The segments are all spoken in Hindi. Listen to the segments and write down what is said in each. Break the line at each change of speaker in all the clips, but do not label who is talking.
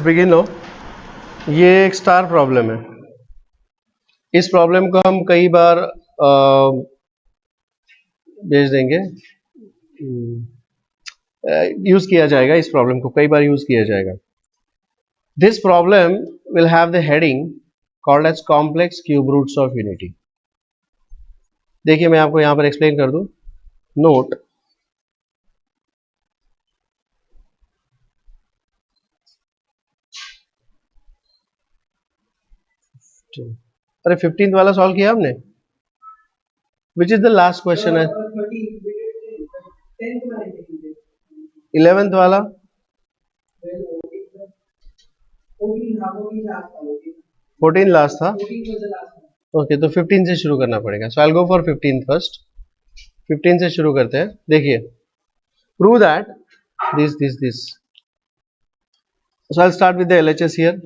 बिगिन लो। ये एक स्टार प्रॉब्लम है। इस प्रॉब्लम को हम कई बार भेज देंगे, यूज किया जाएगा। इस प्रॉब्लम को कई बार यूज किया जाएगा। This problem will have the heading called as complex cube roots of unity. देखिए, मैं आपको यहां पर एक्सप्लेन कर दूं। नोट, अरे 15th वाला सॉल्व किया हमने। Which is the last question है? 11th वाला 14 लास्ट था। ओके, तो 15 से शुरू करना पड़ेगा। So I will go for 15 first. 15 से शुरू करते हैं। देखिए, prove that this. So I start with the LHS here.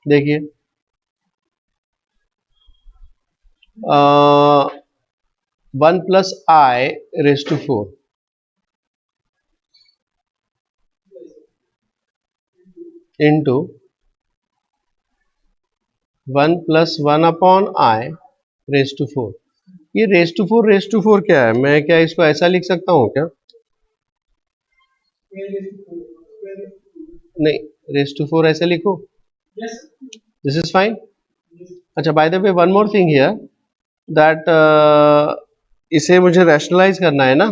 देखिए, 1 plus I raise to 4 into 1 plus 1 upon I raise to 4। ये रेज टू फोर क्या है? मैं क्या इसको ऐसा लिख सकता हूँ क्या? नहीं, रेज टू 4 ऐसे लिखो। This is fine. अच्छा, by the way one more thing here that इसे मुझे रैशनलाइज करना है ना।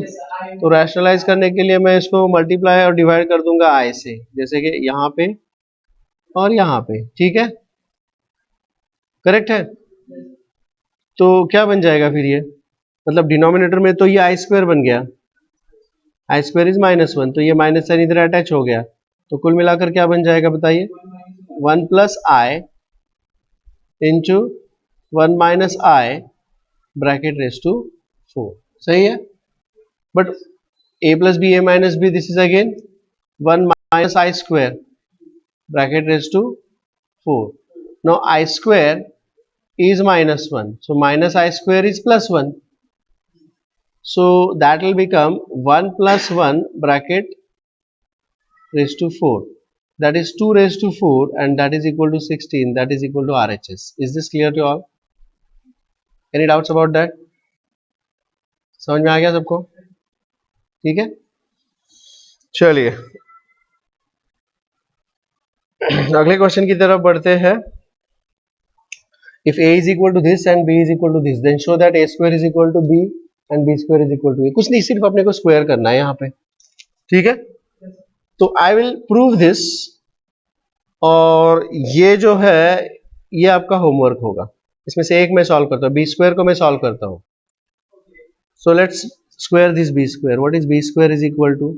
तो रैशनलाइज करने के लिए मैं इसको मल्टीप्लाई और डिवाइड कर दूंगा आई से, जैसे कि यहाँ पे और यहाँ पे। ठीक है, करेक्ट है। तो क्या बन जाएगा फिर ये? मतलब डिनोमिनेटर में तो ये आई स्क्वायर बन गया। आई स्क्वायर इज -1, तो ये माइनस साइन इधर अटैच हो गया। तो कुल मिलाकर क्या बन जाएगा बताइए? 1 plus i into 1 minus i bracket raise to 4। सही है। But a plus b, a minus b, this is again 1 minus I square bracket raised to 4. Now I square is -1, so minus I square is +1, so that will become 1 plus 1 bracket raised to 4, that is 2 raised to 4, and that is equal to 16, that is equal to RHS. Is this clear to all? Any doubts about that? समझ में आ गया सबको? ठीक है, चलिए अगले क्वेश्चन की तरफ बढ़ते हैं। If a is equal to this and b is equal to this, then show that a square is equal to b and b square is equal to a। कुछ नहीं, सिर्फ अपने को स्क्वायर करना है यहाँ पे। ठीक है, तो आई विल प्रूव दिस, और ये जो है ये आपका होमवर्क होगा। इसमें से एक मैं सॉल्व करता हूँ, बी स्क्वायर को मैं सॉल्व करता हूँ। So let's square this b square. What is b square is equal to?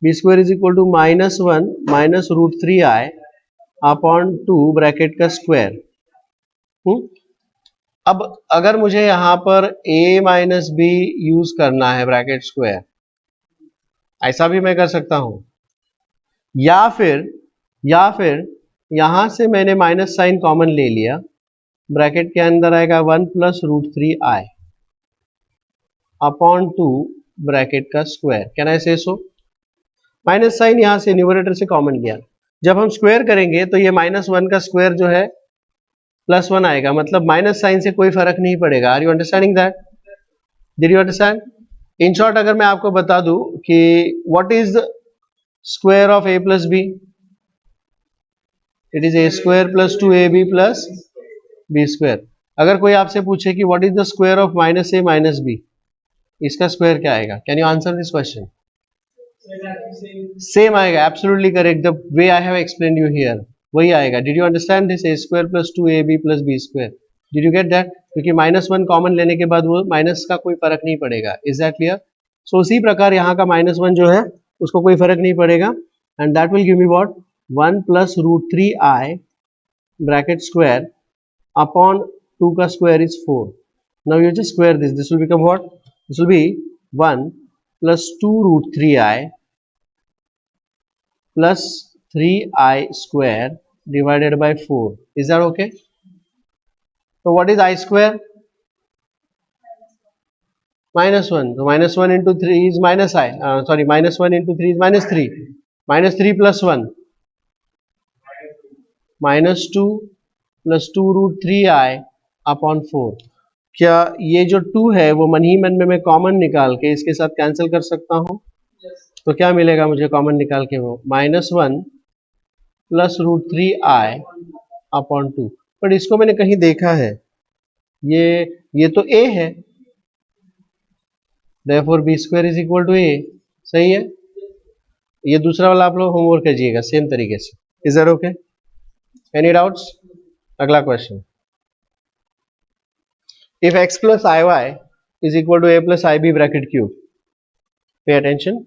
B square is equal to -1 minus √3i upon 2 bracket का स्क्वायर। अब अगर मुझे यहां पर a माइनस बी यूज करना है ब्रैकेट स्क्वायर, ऐसा भी मैं कर सकता हूं, या फिर यहां से मैंने माइनस साइन कॉमन ले लिया, ब्रैकेट के अंदर आएगा 1 प्लस √3i अपॉन 2 ब्रैकेट का square. Can I say so? Minus sign यहां से न्यूमरेटर से कॉमन लिया। जब हम स्क्वायर करेंगे तो ये -1 का स्क्वायर जो है +1 आएगा, मतलब माइनस साइन से कोई फर्क नहीं पड़ेगा। Are you understanding that? Did you understand? In short, अगर मैं आपको बता दूं कि what is the square of a plus B, it is a square plus 2ab plus b square. अगर कोई आपसे पूछे कि what is the square of -a minus b, इसका स्क्वायर क्या आएगा? Can you answer this question? Same आएगा, absolutely correct. The way I have explained you here वही आएगा। Did you understand this? a square plus 2ab plus b square. Did you get that? क्योंकि -1 कॉमन लेने के बाद वो माइनस का कोई फर्क नहीं पड़ेगा। Is that clear? सो उसी प्रकार यहाँ का -1 जो है उसको कोई फर्क नहीं पड़ेगा, and that will give me what? 1 plus √3i bracket square upon 2 का square is 4। Now you just square this, this will become what? This will B 1 plus 2√3i plus 3i square divided by 4. Is that okay? So what is I square? -1. So -1 into 3 is -i. Sorry, -1 into 3 is -3. -3 plus 1. -2 + 2√3i upon 4। क्या ये जो 2 है वो मन ही मन में मैं कॉमन निकाल के इसके साथ कैंसिल कर सकता हूँ? तो क्या मिलेगा मुझे कॉमन निकाल के? वो -1 + √3i अपॉन 2। बट इसको मैंने कहीं देखा है, ये तो a है, therefore b² = a। सही है? ये दूसरा वाला आप लोग होमवर्क कीजिएगा सेम तरीके से। Is that okay? Any doubts? अगला question, if x + iy = a + ib bracket cube. Pay attention,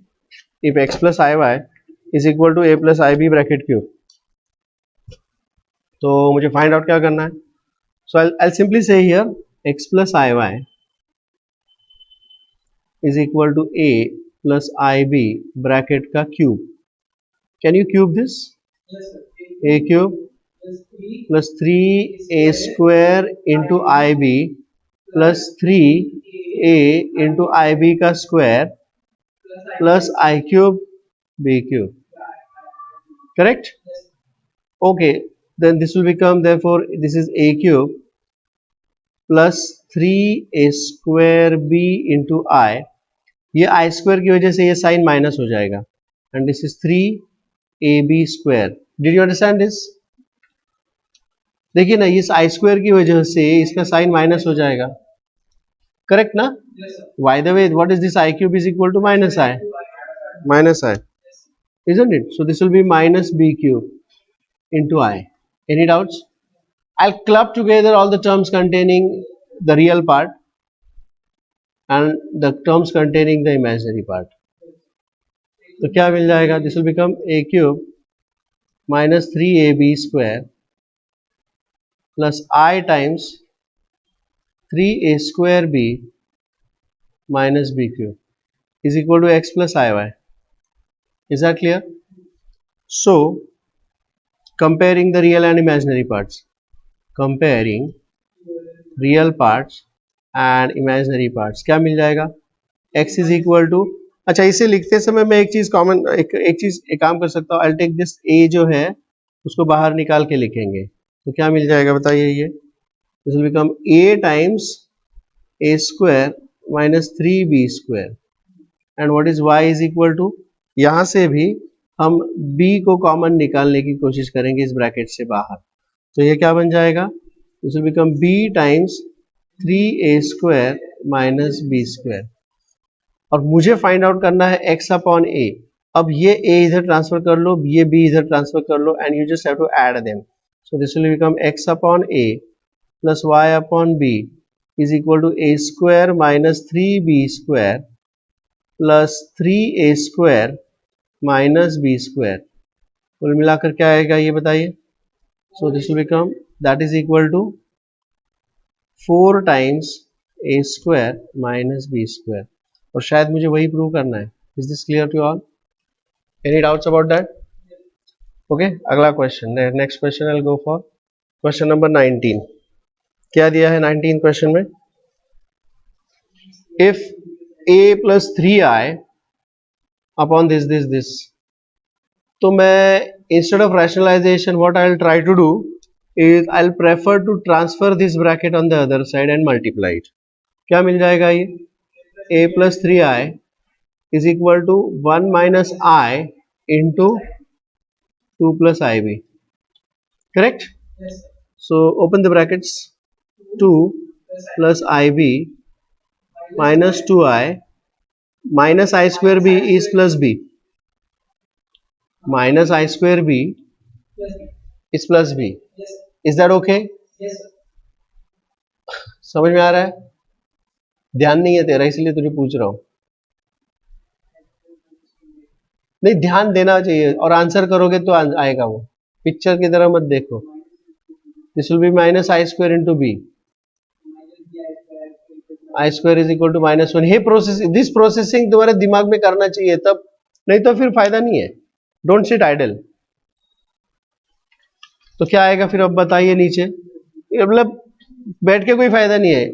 if x + iy = a + ib bracket cube, तो मुझे फाइंड आउट क्या करना है? So I simply say here x + iy = a + ib bracket का cube. Can you cube this? a³ + 3a² into ib plus 3a into ib का square plus i³ b³। correct? okay, then this will become, therefore this is a³ plus 3a² b into I। ये i² की वजह से ये साइन माइनस हो जाएगा and this is 3ab²। did you understand this? देखिए ना, इस i² की वजह से इसका साइन माइनस हो जाएगा, करेक्ट ना? Bye the way, what is this? i³ = -i, isn't it? So this will be -b³ into I। any doubts? I'll club together all the terms containing the real part and the terms containing the imaginary part। तो क्या मिल जाएगा? This will become a³ - 3ab² plus I times 3a² b minus b³ is equal to x plus iy। is that clear? So comparing the real and imaginary parts, comparing real parts and imaginary parts, क्या मिल जाएगा? x is equal to, अच्छा इसे लिखते समय मैं एक चीज कॉमन, एक काम कर सकता हूँ। I'll take this a जो है उसको बाहर निकाल के लिखेंगे, तो क्या मिल जाएगा बताइए? ये this will become a times a² minus 3b² and what is y is equal to, यहां से भी हम b को कॉमन निकालने की कोशिश करेंगे इस ब्रैकेट से बाहर, तो ये क्या बन जाएगा? this will become b times 3a² minus b²। और मुझे फाइंड आउट करना है x अपॉन a। अब ये a इधर ट्रांसफर कर लो, ये b इधर ट्रांसफर कर लो and you just have to add them. So this will become x upon a plus y upon b is equal to a² minus 3b² plus 3a² minus b²। कुल मिलाकर क्या आएगा ये बताइए? So this will become, that is equal to 4 times a² minus b²। और शायद मुझे वही प्रूव करना है। Is this clear to all? Any doubts about that? Okay, अगला question, next question I will go for question number 19। क्या दिया है 19 क्वेश्चन में? If a plus 3i upon this, तो मैं instead of rationalization what I will try to do is I'll prefer to transfer this bracket on the other side and multiply it। क्या मिल जाएगा ये? a plus 3i is equal to 1 minus I into 2 plus ib, correct? Yes, so open the brackets, 2 plus ib minus 2i minus I² b is plus b, minus I² b is plus b। is that okay? Yes, समझ में आ रहा है? ध्यान नहीं है तेरा इसलिए तुझे पूछ रहा हूं। नहीं, ध्यान देना चाहिए और आंसर करोगे तो आएगा वो, पिक्चर की तरह मत देखो। This will be minus I² into b, I² is equal to -1। Hey process, this processing तुम्हारे दिमाग में करना चाहिए तब, नहीं तो फिर फायदा नहीं है। Don't sit idle. तो क्या आएगा फिर अब बताइए नीचे? मतलब बैठ के कोई फायदा नहीं है।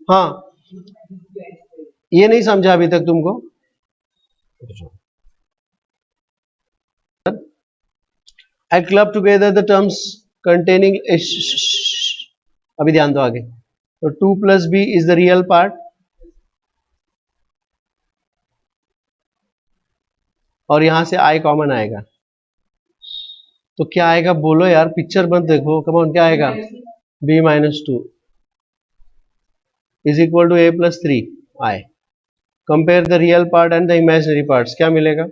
हाँ, ये नहीं समझा अभी तक तुमको? I club together the terms containing अभी ध्यान दो आगे. तो 2 plus b is the real part और यहां से i कॉमन आएगा. तो क्या आएगा बोलो यार, पिक्चर मत देखो. कम ऑन, क्या आएगा? b minus 2 is equal to a plus 3 i. Compare the real part and the imaginary parts. क्या मिलेगा?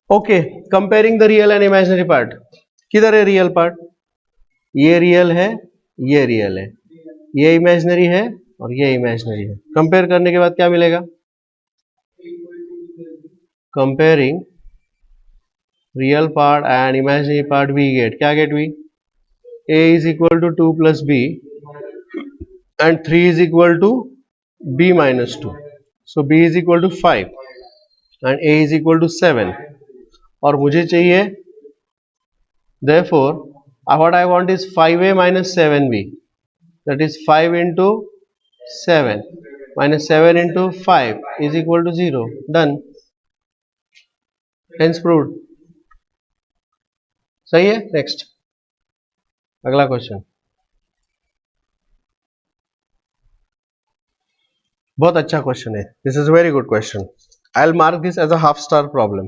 Okay, comparing the real and imaginary part. किधर है रियल पार्ट? ये रियल है, ये रियल है, ये इमेजिनरी है और ये इमेजिनरी है. कंपेयर करने के बाद क्या मिलेगा? Comparing real part and imaginary part we get. क्या get we? a is equal to 2 plus b and 3 is equal to b minus 2. So b is equal to 5 and a is equal to 7. और मुझे चाहिए, therefore what I want is 5a minus 7b, that is 5 into 7 minus 7 into 5 is equal to 0. Done. Hence proved. सही है. नेक्स्ट, अगला क्वेश्चन. बहुत अच्छा क्वेश्चन है. This is very good question. I will mark this as a half star problem.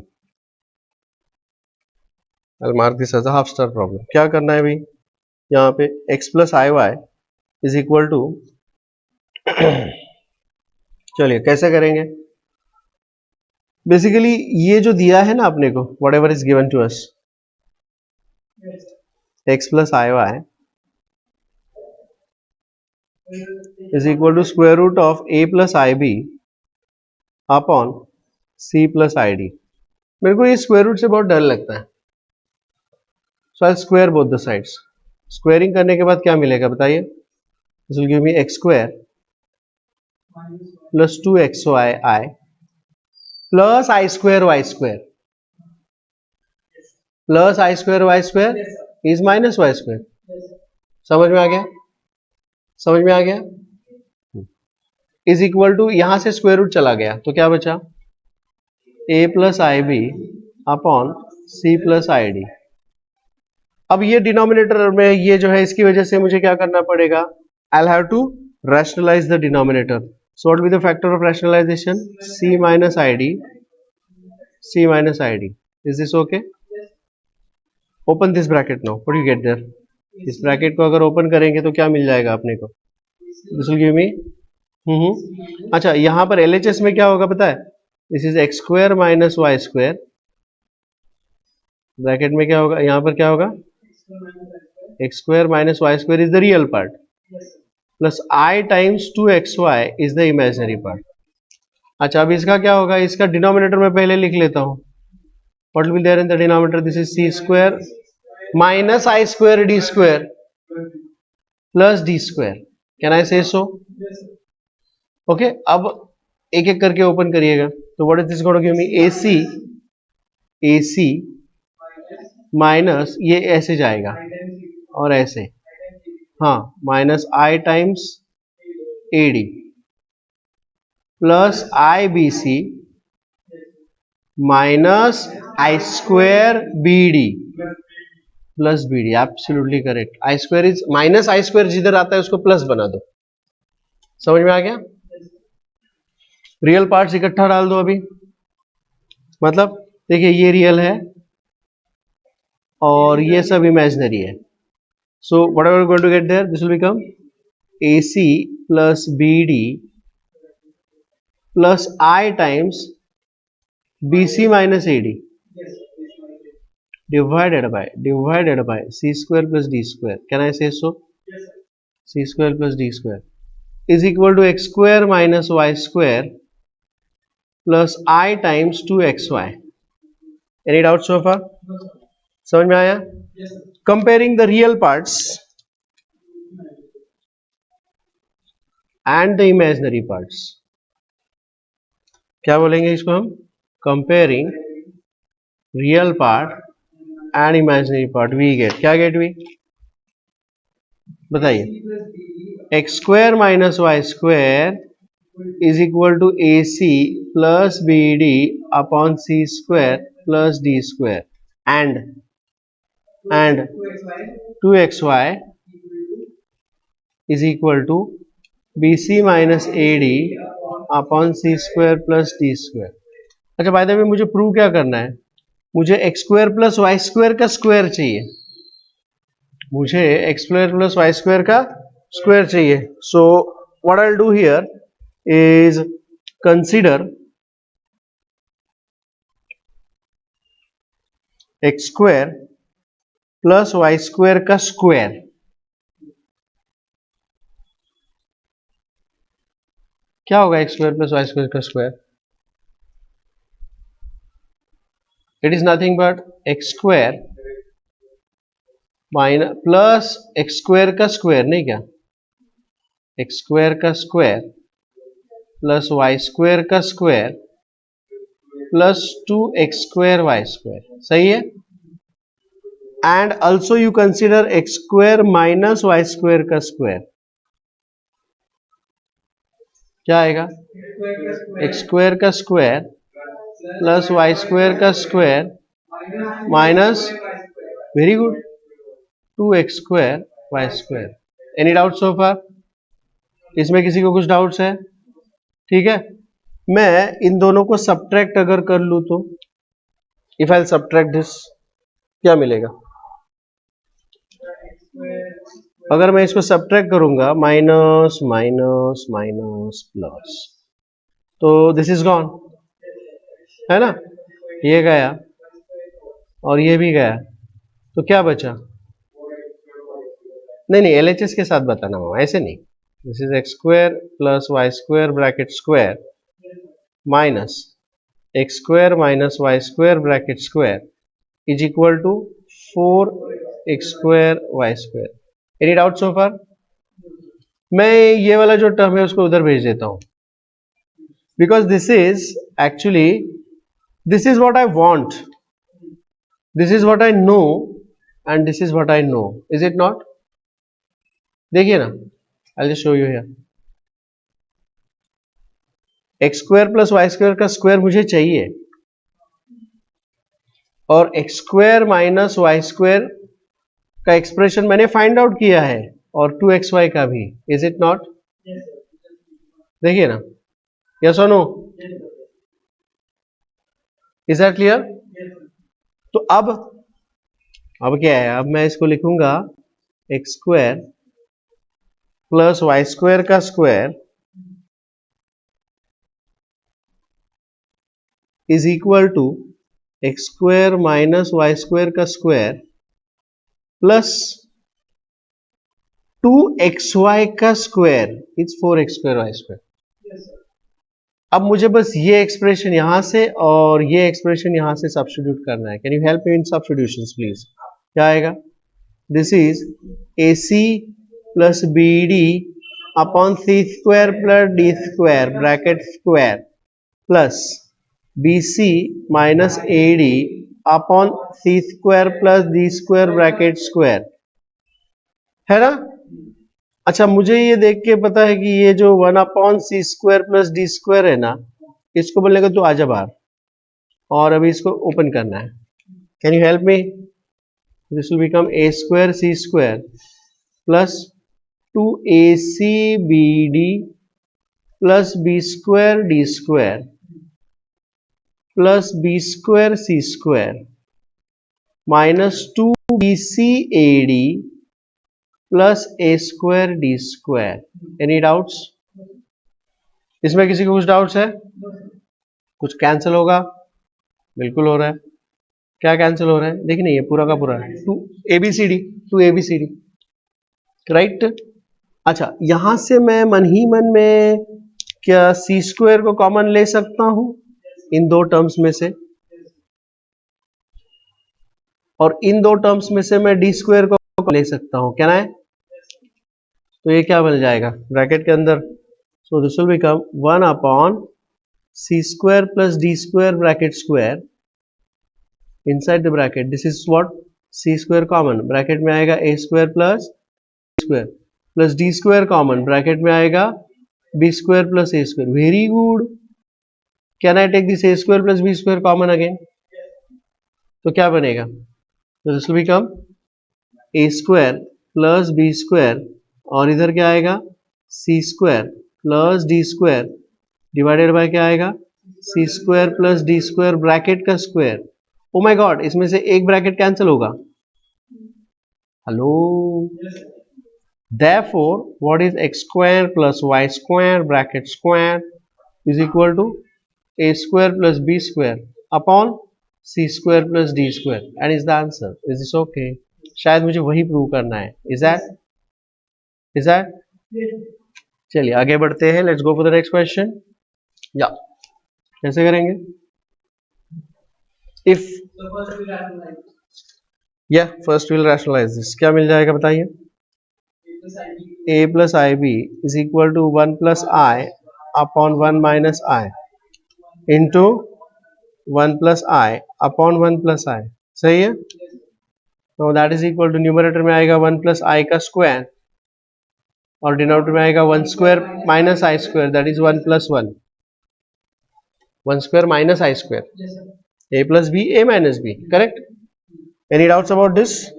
I will mark this as a half star problem. क्या करना है भाई? यहाँ पे x plus i y is equal to, चलिए कैसे करेंगे? बेसिकली ये जो दिया है ना अपने को, whatever is given to us, x plus i y is equal to square root of a plus ib upon c plus id. मेरे को ये स्क्वायर रूट से बहुत डर लगता है. So I square both the sides. Squaring करने के बाद क्या मिलेगा बताइए? This will give me X square plus 2xy plus I square Y square plus I square Y square is minus Y square. समझ में आ गया? समझ में आ गया? इज इक्वल टू, यहां से स्क्वायर रूट चला गया तो क्या बचा? a plus i b upon c plus i d. अब ये डिनोमिनेटर में ये जो है, इसकी वजह से मुझे क्या करना पड़ेगा? I have to rationalize the denominator. So what will be the factor of rationalization? c minus i d, c minus i d. Is this okay? Open this bracket now. What you get there? इस ब्रैकेट को अगर ओपन करेंगे तो क्या मिल जाएगा अपने को? दिस विल गिव मी, अच्छा यहां पर LHS में क्या होगा पता है? This is x square minus Y square. Bracket में क्या होगा? यहां पर क्या होगा? X square minus Y square is the real part plus i times 2xy is the imaginary part. अच्छा अब इसका क्या होगा? इसका डिनोमिनेटर में पहले लिख लेता हूं. What will be there in the denominator? This is c square minus i square d square plus d square. Can I say so? Okay, अब एक एक करके ओपन करिएगा. तो what is this going to give me? AC minus, ये ऐसे जाएगा और ऐसे, हाँ, minus i times AD plus IBC minus i square BD plus BD. Absolutely correct. I square is minus i square, जिधर आता है उसको प्लस बना दो. समझ में आ गया? रियल पार्ट्स इकट्ठा डाल दो अभी. मतलब देखिए ये रियल है और ये सब इमेजिनरी है. So whatever going to get there, this will become AC plus BD plus I times BC minus AD divided by C square plus D square. Can I say so? C square plus D square is equal to x square minus y square plus I times 2xy. Any doubt so far? समझ में आया? Comparing the real parts and the imaginary parts. क्या बोलेंगे इसको हम? Comparing real part and imaginary part. We get, क्या get we? बताइए. x square minus y square is equal to AC plus BD upon C square plus D square and 2XY is equal to BC minus AD upon C square plus D square. अच्छा बाय द वे मुझे प्रूव क्या करना है, मुझे x square plus Y square का स्क्वायर चाहिए, मुझे x square plus Y square का स्क्वायर चाहिए. So what I will do here is consider x square plus Y square का स्क्वायर. क्या होगा x square plus Y square का square? It is nothing but x square minus plus X square का स्क्वायर, नहीं क्या, एक्स स्क्वायर का स्क्वायर प्लस वाई स्क्वायर का square plus 2x square Y square. सही है. And also you consider X square minus Y square का स्क्वायर. क्या आएगा? एक्स स्क्वायर का स्क्वायर प्लस वाई स्क्वायर का square minus, very good, 2x square Y square. Any doubt so far? इसमें किसी को कुछ डाउट्स है? ठीक है. मैं इन दोनों को सब्ट्रैक्ट अगर कर लूं तो इफ आई सब्ट्रैक्ट दिस क्या मिलेगा? अगर मैं इसको सब्ट्रैक्ट करूंगा माइनस माइनस माइनस प्लस, तो दिस इज गॉन, है ना. ये गया और ये भी गया, तो क्या बचा? नहीं LHS के साथ बताना मामा, ऐसे नहीं. This is x square plus Y square bracket square minus X square minus Y square bracket square is equal to 4x square Y square. Any doubt so far? मैं ये वाला जो टर्म है उसको उधर भेज देता हूं, because this is actually, this is what I want, this is what I know and this is what I know. Is it not? देखिए ना, I just show you here. X square plus Y square का स्क्वायर मुझे चाहिए और x square minus Y square का एक्सप्रेशन मैंने फाइंड आउट किया है और 2xy का भी. Is it not? देखिए ना, यस और नो? Is that clear? तो अब क्या है, अब मैं इसको लिखूंगा X square plus Y square का square is equal to X square minus Y square का स्क्वायर प्लस 2xy का square is 4x square Y square. अब मुझे बस ये एक्सप्रेशन यहां से और ये एक्सप्रेशन यहां से सब्स्टिट्यूट करना है. Can you help me in substitutions please? क्या आएगा? This is AC plus BD upon C square plus D square bracket square plus BC minus AD upon C square plus D square bracket square. है ना? अच्छा, मुझे ये देख के पता है कि ये जो 1 upon C square plus D square है ना, इसको बोलेगा तो आजा बाहर, और अभी इसको ओपन करना है. Can you help me? This will become A square C square plus 2ACBD plus B square D square plus B square C square minus 2BCAD plus A square D square. Any doubts? इसमें किसी को कुछ डाउट्स है? कुछ कैंसिल होगा? बिल्कुल हो रहा है. क्या कैंसिल हो रहा है? देखिए, ये पूरा का पूरा 2ABCD राइट. अच्छा, यहां से मैं मन ही मन में क्या C स्क्वायर को कॉमन ले सकता हूं इन दो टर्म्स में से, और इन दो टर्म्स में से मैं D स्क्वायर को ले सकता हूं. क्या है? तो ये क्या बन जाएगा ब्रैकेट के अंदर? सो this will become 1 upon C square plus D square bracket square inside the bracket. This is what C square common, bracket में आएगा A square plus D square plus D square common, bracket में आएगा b square plus a square. Very good. Can I take this a square plus b square common again? तो क्या बनेगा? So this will become a square plus b square और इधर क्या आएगा? c square plus d square divided by क्या आएगा? c square plus d square bracket का स्क्वायर. ओ माय गॉड, इसमें से एक ब्रैकेट कैंसिल होगा. Hello. Therefore, what is x square plus y square bracket square is equal to a square plus b square upon c square plus d square and is the answer. Is this okay? शायद मुझे वही प्रूव करना है. Is that? चलिए आगे बढ़ते हैं. Let's go for the next question. या कैसे करेंगे? If first we'll rationalize this. क्या मिल जाएगा बताइए? a plus ib is equal to 1 plus I upon 1 minus I into 1 plus I upon 1 plus I. सही है? Now that is equal to numerator में आएगा 1 plus I का स्क्वायर और डिनोमिनेटर में आएगा 1 square minus I square, that is 1 plus 1. 1 square minus I square. A plus b, a minus b. Correct? Any doubts about this?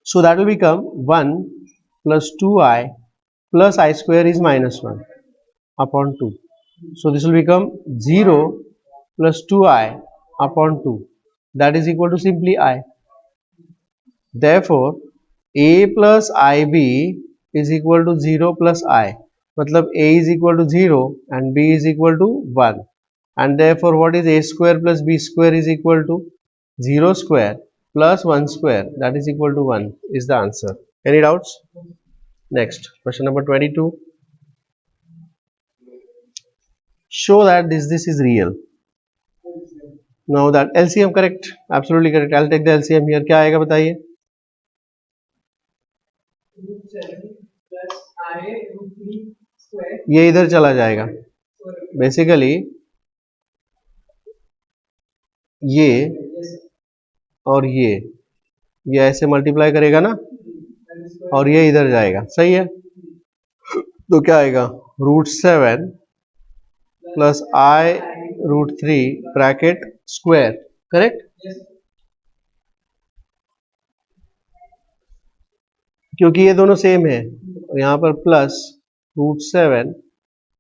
So that will become 1 plus 2I plus I square is minus 1 upon 2. So this will become 0 plus 2I upon 2. That is equal to simply I. Therefore, a plus ib is equal to 0 plus I. मतलब a is equal to 0 and b is equal to 1. And therefore, what is a square plus b square is equal to 0 square plus 1 square, that is equal to 1 is the answer. Any doubts? Next, question number 22. Show that this is real. Now that LCM correct, absolutely correct. I'll take the LCM here. क्या आएगा बताइए? ये इधर चला जाएगा. बेसिकली ये और ये ऐसे मल्टीप्लाई करेगा ना और ये इधर जाएगा. सही है? तो क्या आएगा? √7 plus I √3 bracket square. Correct? क्योंकि ये दोनों सेम है. यहाँ पर plus √7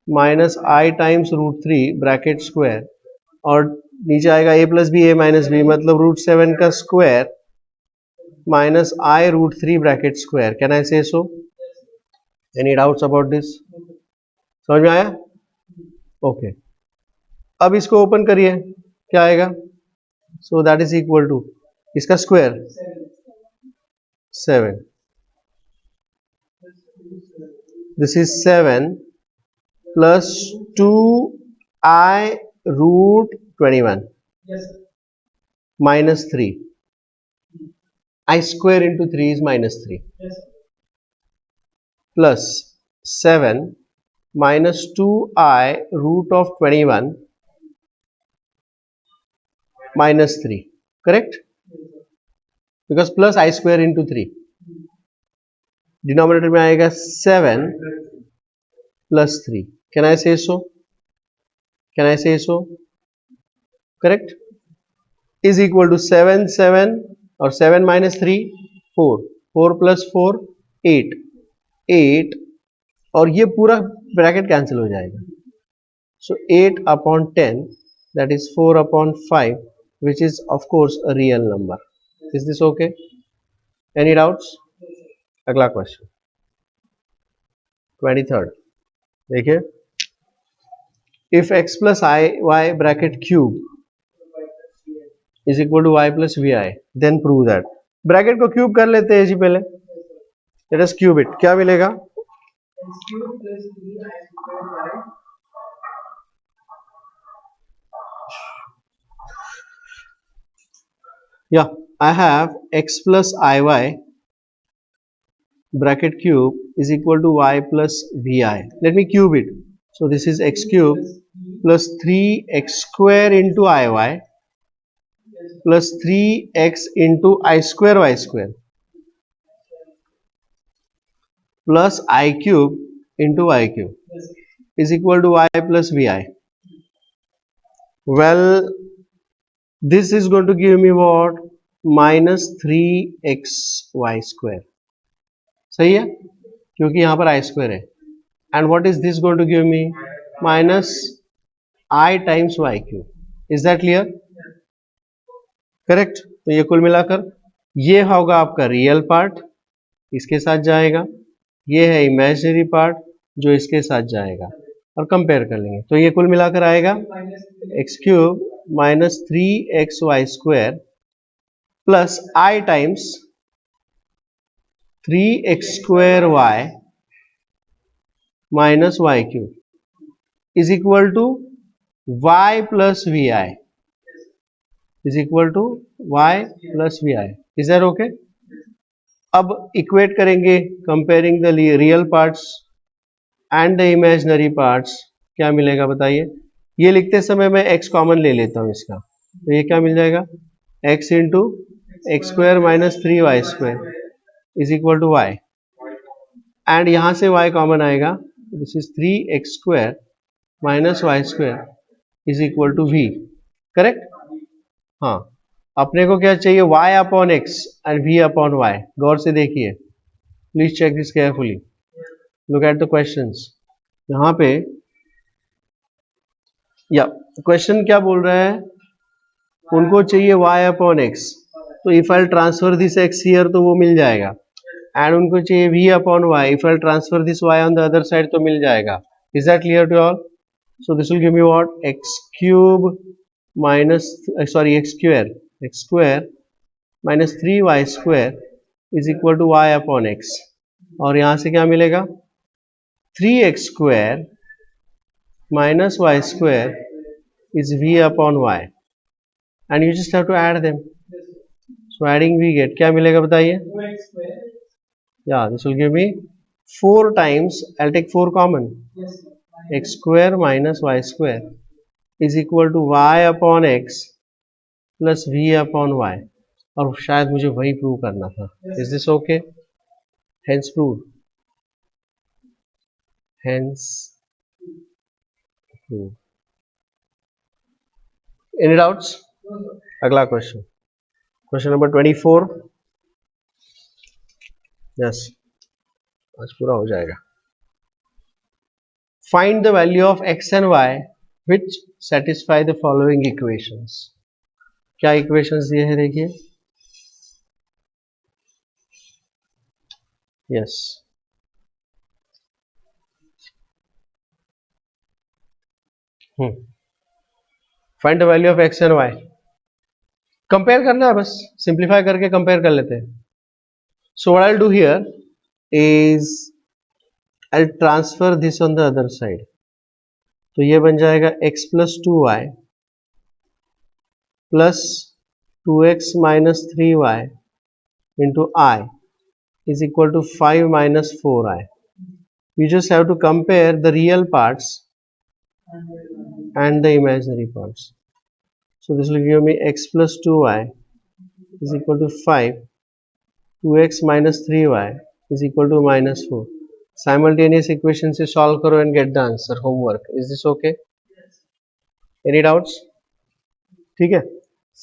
minus I times √3 bracket square और नीचे आएगा a plus B, a minus B, मतलब √7 का square minus I √3 bracket square. Can I say so? Any doubts about this? समझ में आया? ओके. अब इसको ओपन करिए. क्या आएगा? So that is equal to इसका square 7. This is 7 plus 2I √21 minus 3. I square into 3 is minus 3 plus 7 minus 2I √21 minus 3. Correct? Because plus I square into 3. Denominator में आएगा 7 plus 3. Can I say so? Can I say so? Correct? Is equal to 7 7 और 7 minus 3 4. 4 plus 4 8. 8 और ये पूरा ब्रैकेट कैंसिल हो जाएगा. So 8 upon 10, that is 4 upon 5, which is of course a real number. Is this okay? Any doubts? अगला क्वेश्चन 23rd. देखिए, if x plus I y bracket cube is equal to y plus vi, then prove that. Bracket को क्यूब कर लेते हैं जी पहले. Let us cube it. क्या मिलेगा? Yeah, I have x plus iy bracket cube is equal to y plus vi. Let me cube it. So this is x cube plus 3x square into iy plus 3x into I square y square plus I cube into y cube is equal to y plus vi. Well, this is going to give me what? minus 3xy square. सही है, क्योंकि यहाँ पर आई स्क्वायर है. And what is this going to give me? Minus i times y cube. Is that clear? Correct. तो ये कुल मिलाकर ये होगा आपका रियल पार्ट, इसके साथ जाएगा. ये है इमेजिनरी पार्ट जो इसके साथ जाएगा, और कंपेयर कर लेंगे. तो ये कुल मिलाकर आएगा x cube minus 3xy square plus i times 3x square y minus y cube is equal to y plus v i. Is equal to y plus v i. Is that okay? अब इक्वेट करेंगे comparing the real parts and the imaginary parts. क्या मिलेगा बताइए? ये लिखते समय मैं x कॉमन ले लेता हूं इसका, तो ये क्या मिल जाएगा? x इंटू x square minus 3y square is equal to y. And यहां से y कॉमन आएगा, this is 3x square minus Y square is equal to v. Correct? हाँ, अपने को क्या चाहिए? y upon x and v upon y. गौर से देखिए, please check this carefully. Look at the questions. यहाँ पे या क्वेश्चन क्या बोल रहा है? उनको चाहिए y अपॉन x, तो if I transfer this x here तो वो मिल जाएगा. एंड उनको चाहिए v upon y, if I transfer this y on the other side तो मिल जाएगा. Is that clear to all? So this will give me what? x cube minus x square minus 3y square is equal to y upon x. और यहां से क्या मिलेगा? 3x square minus Y square is v upon y, and you just have to add them. So adding we get क्या मिलेगा बताइए? Yeah, this will give me 4 times, I'll take 4 common, x square minus y square is equal to y upon x plus v upon y. और शायद मुझे वही प्रूव करना था. Is this okay? Hence proved. Hence proved. Any doubts? अगला क्वेश्चन, क्वेश्चन नंबर 24. यस, आज पूरा हो जाएगा. Find the value of x and y which satisfy the following equations. क्या इक्वेशंस दिए हैं देखिए. Yes, find the value of x and y. Compare करना है, बस सिंप्लीफाई करके कंपेयर कर लेते हैं. सो what I will do here is I transfer this on the other side. तो ये बन जाएगा x plus 2y plus 2x minus 3y into I is equal to 5 minus 4i. You just have to compare the real parts and the imaginary parts. So this will give me x plus 2y is equal to 5, 2x minus 3y is equal to minus 4. Simultaneous equation से solve करो and get the answer. Homework. Is this okay? Any doubts? ठीक है.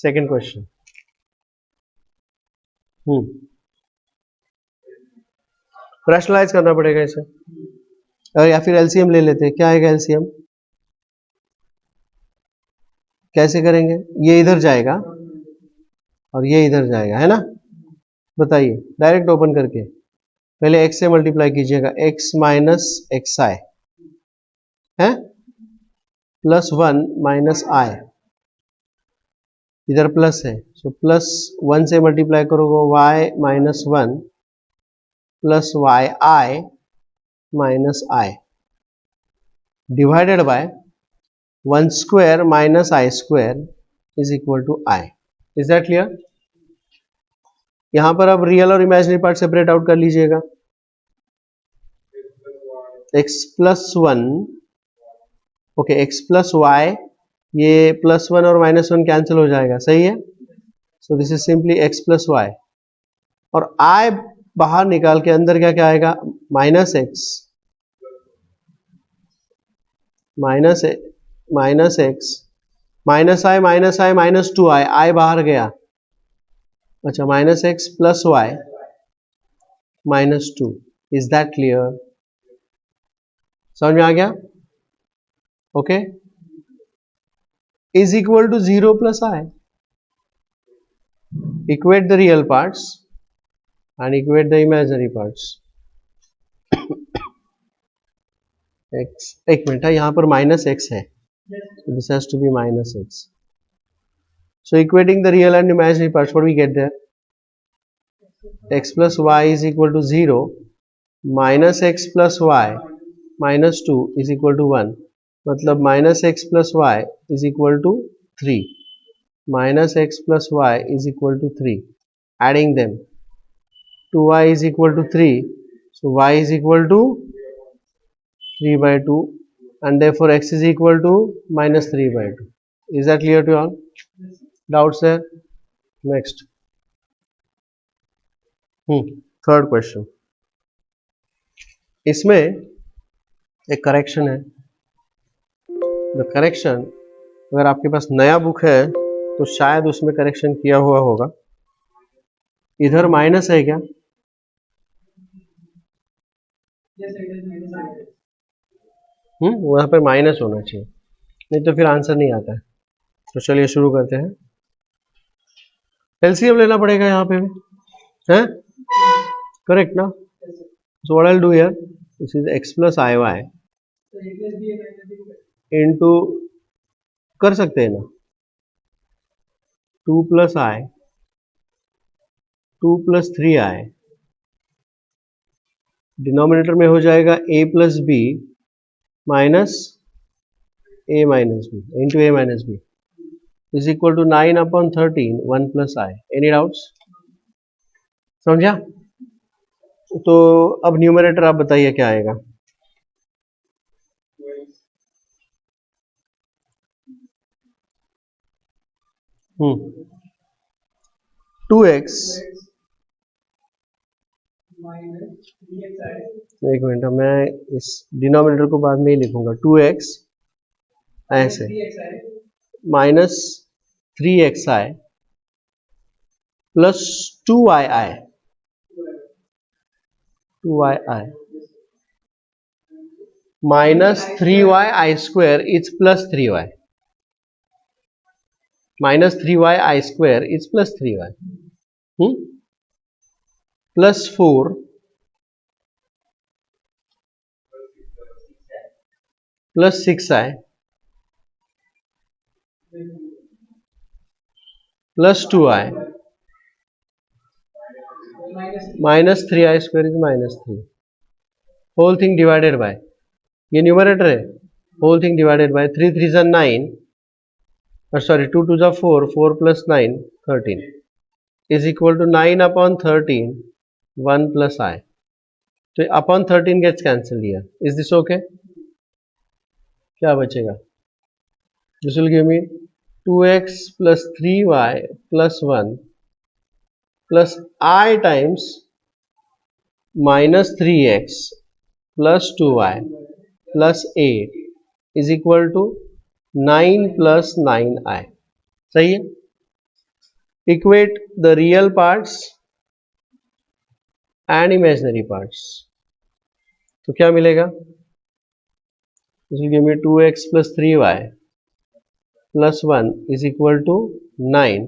Second question. रैशनलाइज करना पड़ेगा इसे, या फिर एलसीएम ले लेते हैं. क्या आएगा एलसीएम? कैसे करेंगे? ये इधर जाएगा और ये इधर जाएगा, है ना? बताइए, डायरेक्ट ओपन करके पहले x से मल्टीप्लाई कीजिएगा. x माइनस एक्स आई है प्लस 1 माइनस आई, इधर प्लस है, सो प्लस 1 से मल्टीप्लाई करोगे y minus 1 plus y i minus i divided by 1 square minus i square is equal to i. Is that clear? यहां पर अब रियल और इमेजिनरी पार्ट सेपरेट आउट कर लीजिएगा. x plus 1, okay, x plus Y, ये प्लस 1 और माइनस 1 कैंसिल हो जाएगा. सही है? So this is simply x plus Y, और i बाहर निकाल के अंदर क्या क्या आएगा? Minus X minus X minus I minus 2i, I बाहर गया. अच्छा, minus X plus Y -2. Is that clear? समझ में आ गया? Okay. Is equal to 0 plus I. Equate the real parts and equate the imaginary parts. x, एक मिनट है, यहाँ पर माइनस एक्स है, so this has to be minus x. So equating the real and imaginary parts, what we get there? X plus y is equal to 0, minus x plus y minus 2 is equal to 1. मतलब minus x plus y is equal to 3. Minus x plus y is equal to 3. Adding them, 2y is equal to 3, so y is equal to 3 by 2, and therefore x is equal to minus 3 by 2. Is that clear to all? Doubts there? Next. Third question. इसमें एक करेक्शन है. द करेक्शन, अगर आपके पास नया बुक है तो शायद उसमें करेक्शन किया हुआ होगा. इधर माइनस है क्या? वहां पर माइनस होना चाहिए, नहीं तो फिर आंसर नहीं आता है. तो चलिए शुरू करते हैं. एलसीएम लेना पड़ेगा यहाँ पे भी, है करेक्ट ना? So what I will do here, this is x plus i y into, कर सकते हैं ना, 2 प्लस आई 2 प्लस 3i, डिनोमिनेटर में हो जाएगा a plus b minus a minus b into a minus b is equal to 9/13 1 plus i. Any doubts? समझा? तो अब न्यूमरेटर आप बताइए क्या आएगा. टू एक्स, एक मिनट, मैं इस डिनोमिनेटर को बाद में ही लिखूंगा. 2x ऐसे minus 3xi plus 2yi 2yi minus 3yi square is plus 3y minus 3yi square is plus 3y plus 4 plus 6i plus 2i minus 3i square is minus 3. Whole thing divided by, ये न्यूमरेटर है, होल थिंग डिवाइडेड बाय 3 3 जा 9, सॉरी 2 2 जा 4, 4 plus 9 13 is equal to 9/13 1 plus i. तो upon 13 gets cancel here. Is this okay? क्या बचेगा? This will give me 2x plus 3y plus 1 plus i times minus 3x plus 2y plus 8 is equal to 9 plus 9i. सही है? Equate the real parts and imaginary parts. तो क्या मिलेगा? This will give me 2x plus 3y plus 1 is equal to 9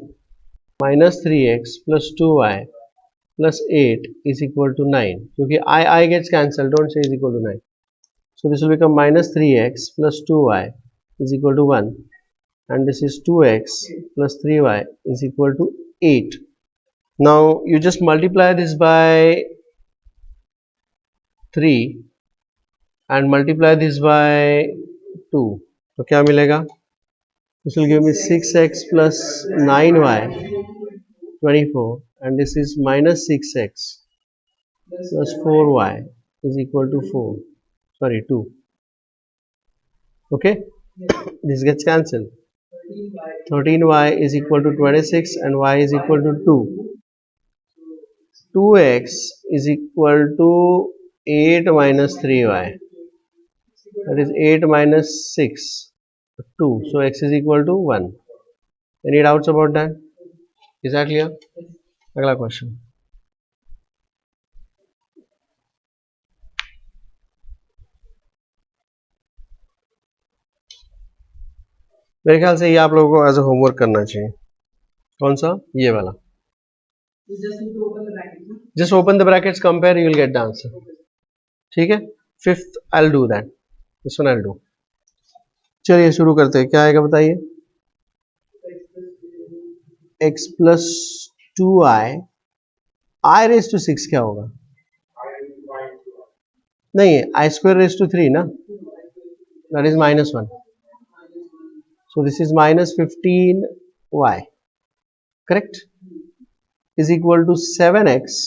minus 3x plus 2y plus 8 is equal to 9, क्योंकि I gets cancelled, don't say is equal to 9. So this will become minus 3x plus 2y is equal to 1, and this is 2x plus 3y is equal to 8. Now you just multiply this by 3 and multiply this by 2. तो क्या मिलेगा? This will give me 6x plus 9y 24, and this is minus 6x plus 4y is equal to 4, sorry 2. Okay, this gets cancelled. 13y is equal to 26 and y is equal to 2. 2x is equal to 8 minus 3y. that is 8 minus 6 2, so x is equal to 1. Any doubts about that? Is that clear? अगला question. मेरे ख्याल से ये आप लोगों को एज अ होमवर्क करना चाहिए. कौन सा? ये वाला. Just open the brackets, compare, you will get the answer. ठीक है. Fifth, I'll do that. This one I'll do. चलिए शुरू करते हैं. क्या आएगा बताइए? x plus 2i, i raised to 6 क्या होगा? नहीं, I square raised to 3 ना? That is minus 1. So this is minus 15y. Correct? Is equal to 7x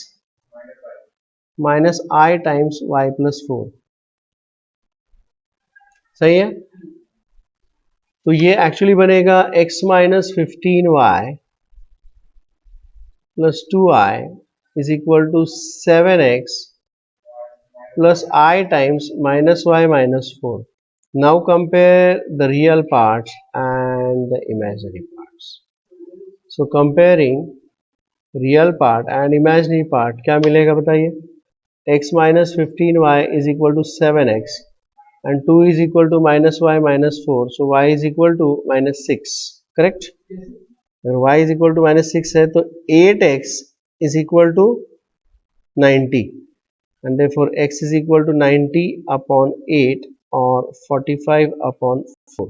minus I times y plus 4. सही है? तो ये एक्चुअली बनेगा x minus 15y plus 2i is equal to 7x plus I times minus y minus 4. Now compare the real parts and the imaginary parts. So comparing real part and imaginary part, क्या मिलेगा बताइए? x minus 15y is equal to 7x and 2 is equal to minus y minus 4. So y is equal to minus 6. Correct? अगर y is equal to minus 6 है तो 8x is equal to 90 and therefore x is equal to 90 upon 8 or 45 upon 4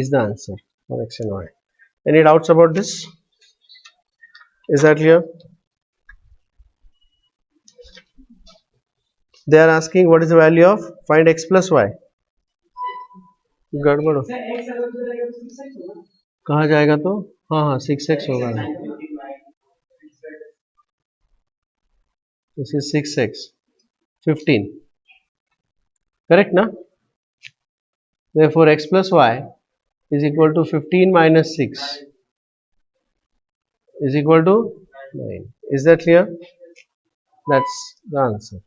is the answer for x and y. Any doubts about this? Is that clear? They are asking what is the value of find x plus y. गड़बड़ हो कहाँ जाएगा तो हाँ 6x होगा. This is 6x 15. Correct ना? Therefore x plus y is equal to 15 minus 6 is equal to 9. Is that clear? That's the answer.